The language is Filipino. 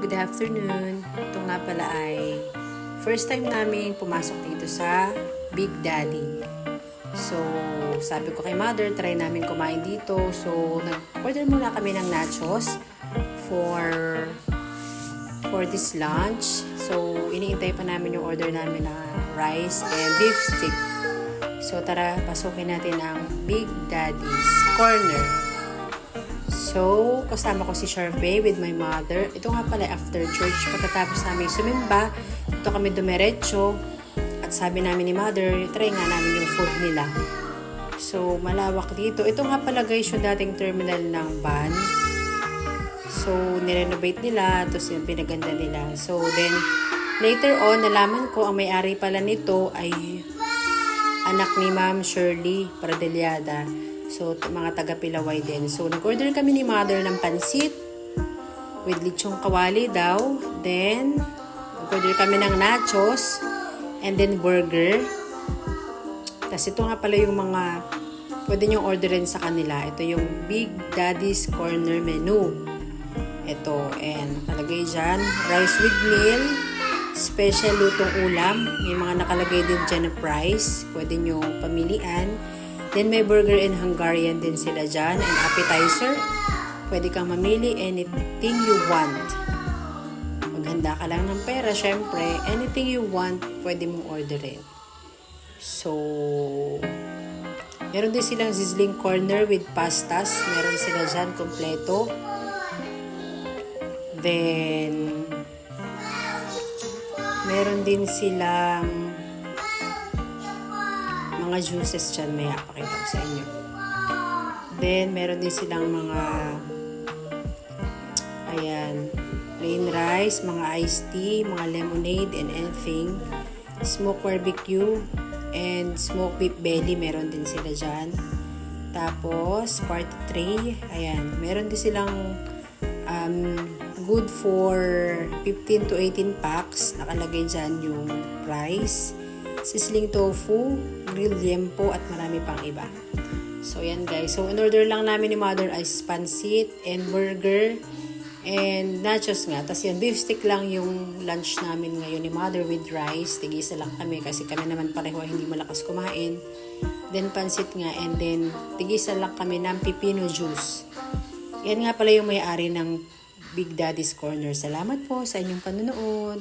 good afternoon. Ito nga pala ay first time namin pumasok dito sa Big Daddy. So, sabi ko kay mother, try namin kumain dito. So, nag-order muna kami ng nachos for this lunch. So, iniintay pa namin yung order namin na rice and beef stick. So, tara, pasukin natin ang Big Daddy's Corner. So, kasama ko si Sharpay with my mother. Ito nga pala after church. Pagkatapos namin sumimba, ito kami dumiretso. At sabi namin ni mother, try nga namin yung food nila. So, malawak dito. Ito nga pala guys yung dating terminal ng van. So, nirenovate nila. Tapos yung pinaganda nila. So, then, later on, nalaman ko ang may-ari pala nito ay anak ni Ma'am Shirley Pradelyada. So, mga taga-Pilaway din. So, nag-order kami ni mother ng pansit with lechong kawali daw. Then, nag-order kami ng nachos and then burger. Tapos, ito nga pala yung mga pwede nyo orderin sa kanila. Ito yung Big Daddy's Corner menu. Ito, and nakalagay dyan, rice with meal, special lutong ulam. May mga nakalagay din dyan na price. Pwede nyo pamilian. Then, may burger and Hungarian din sila dyan. And appetizer. Pwede kang mamili anything you want. Maghanda ka lang ng pera, syempre. Anything you want, pwede mong orderin. So, meron din silang sizzling corner with pastas. Meron sila dyan, kompleto. Then, meron din silang mga juices dyan, may apakita ko sa inyo. Then, meron din silang mga ayan, plain rice, mga iced tea, mga lemonade and anything. Smoked barbecue and smoked beef belly, meron din sila dyan. Tapos, party tray, ayan, meron din silang good for 15 to 18 packs. Nakalagay dyan yung price. Sizzling tofu, grilled liempo, at marami pang iba. So, yan guys. So, in-order lang namin ni mother ay pansit and burger and nachos nga. Tapos yan, beef stick lang yung lunch namin ngayon ni mother with rice. Tigisa lang kami kasi kami naman pareho hindi malakas kumain. Then, pansit nga and then tigisa lang kami ng pipino juice. Yan nga pala yung may-ari ng Big Daddy's Corner. Salamat po sa inyong panonood.